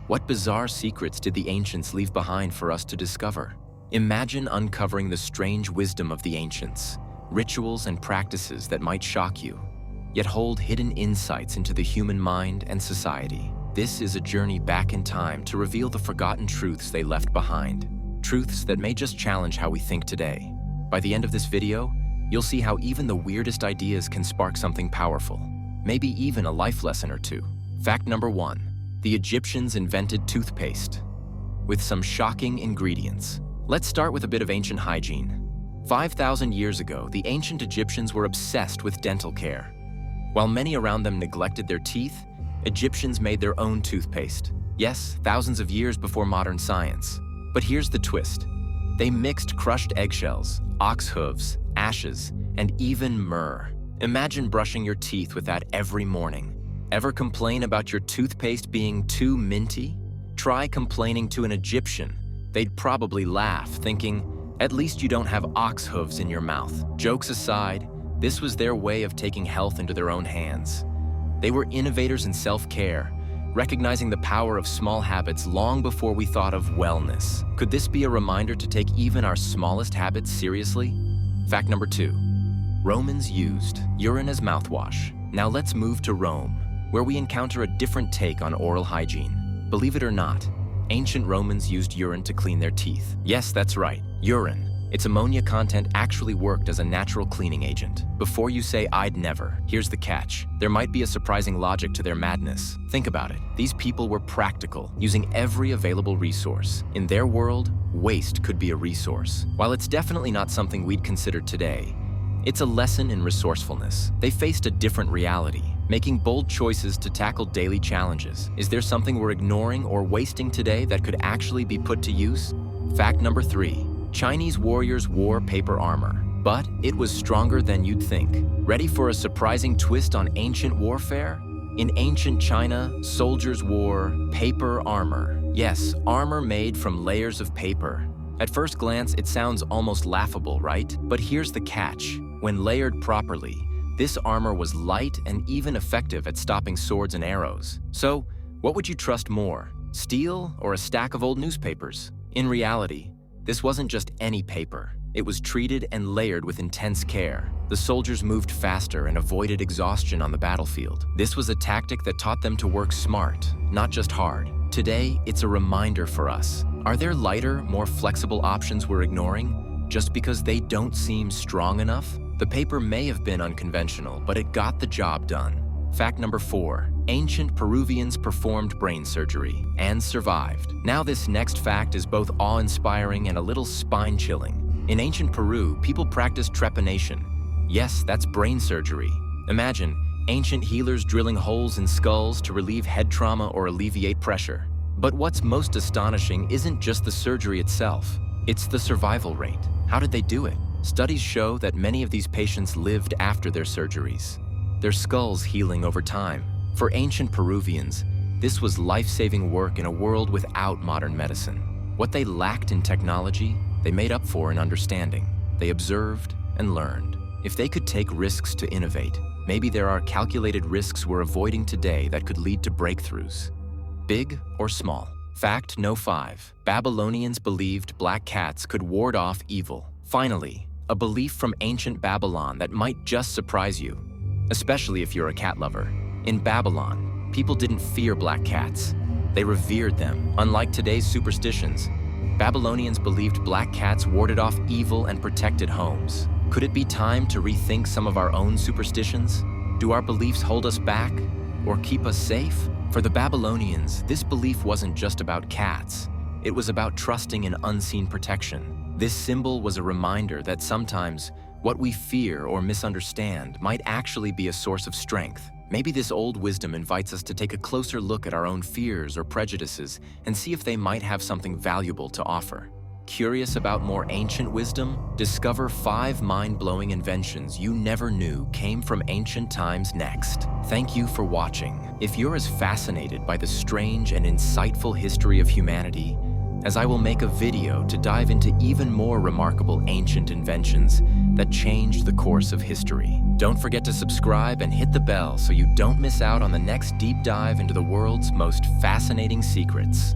What bizarre secrets did the ancients leave behind for us to discover? Imagine uncovering the strange wisdom of the ancients, rituals and practices that might shock you, yet hold hidden insights into the human mind and society. This is a journey back in time to reveal the forgotten truths they left behind, truths that may just challenge how we think today. By the end of this video, you'll see how even the weirdest ideas can spark something powerful, maybe even a life lesson or two. Fact number 1. The Egyptians invented toothpaste with some shocking ingredients. Let's start with a bit of ancient hygiene. 5,000 years ago, the ancient Egyptians were obsessed with dental care. While many around them neglected their teeth, Egyptians made their own toothpaste. Yes, thousands of years before modern science. But here's the twist. They mixed crushed eggshells, ox hooves, ashes, and even myrrh. Imagine brushing your teeth with that every morning. Ever complain about your toothpaste being too minty? Try complaining to an Egyptian. They'd probably laugh, thinking, at least you don't have ox hooves in your mouth. Jokes aside, this was their way of taking health into their own hands. They were innovators in self-care, recognizing the power of small habits long before we thought of wellness. Could this be a reminder to take even our smallest habits seriously? Fact number 2. Romans used urine as mouthwash. Now let's move to Rome, where we encounter a different take on oral hygiene. Believe it or not, ancient Romans used urine to clean their teeth. Yes, that's right, urine. Its ammonia content actually worked as a natural cleaning agent. Before you say, "I'd never," here's the catch. There might be a surprising logic to their madness. Think about it. These people were practical, using every available resource. In their world, waste could be a resource. While it's definitely not something we'd consider today, it's a lesson in resourcefulness. They faced a different reality, making bold choices to tackle daily challenges. Is there something we're ignoring or wasting today that could actually be put to use? Fact number 3. Chinese warriors wore paper armor, but it was stronger than you'd think. Ready for a surprising twist on ancient warfare? In ancient China, soldiers wore paper armor. Yes, armor made from layers of paper. At first glance, it sounds almost laughable, right? But here's the catch. When layered properly, this armor was light and even effective at stopping swords and arrows. So, what would you trust more, steel or a stack of old newspapers? In reality, this wasn't just any paper. It was treated and layered with intense care. The soldiers moved faster and avoided exhaustion on the battlefield. This was a tactic that taught them to work smart, not just hard. Today, it's a reminder for us. Are there lighter, more flexible options we're ignoring just because they don't seem strong enough? The paper may have been unconventional, but it got the job done. Fact number 4. Ancient Peruvians performed brain surgery and survived. Now this next fact is both awe-inspiring and a little spine-chilling. In ancient Peru, people practiced trepanation. Yes, that's brain surgery. Imagine ancient healers drilling holes in skulls to relieve head trauma or alleviate pressure. But what's most astonishing isn't just the surgery itself. It's the survival rate. How did they do it? Studies show that many of these patients lived after their surgeries, their skulls healing over time. For ancient Peruvians, this was life-saving work in a world without modern medicine. What they lacked in technology, they made up for in understanding. They observed and learned. If they could take risks to innovate, maybe there are calculated risks we're avoiding today that could lead to breakthroughs, big or small. Fact no. 5. Babylonians believed black cats could ward off evil. Finally, a belief from ancient Babylon that might just surprise you, especially if you're a cat lover. In Babylon, people didn't fear black cats. They revered them. Unlike today's superstitions, Babylonians believed black cats warded off evil and protected homes. Could it be time to rethink some of our own superstitions? Do our beliefs hold us back or keep us safe? For the Babylonians, this belief wasn't just about cats. It was about trusting in unseen protection. This symbol was a reminder that sometimes what we fear or misunderstand might actually be a source of strength. Maybe this old wisdom invites us to take a closer look at our own fears or prejudices and see if they might have something valuable to offer. Curious about more ancient wisdom? Discover 5 mind-blowing inventions you never knew came from ancient times next. Thank you for watching. If you're as fascinated by the strange and insightful history of humanity as I will make a video to dive into even more remarkable ancient inventions that changed the course of history. Don't forget to subscribe and hit the bell so you don't miss out on the next deep dive into the world's most fascinating secrets.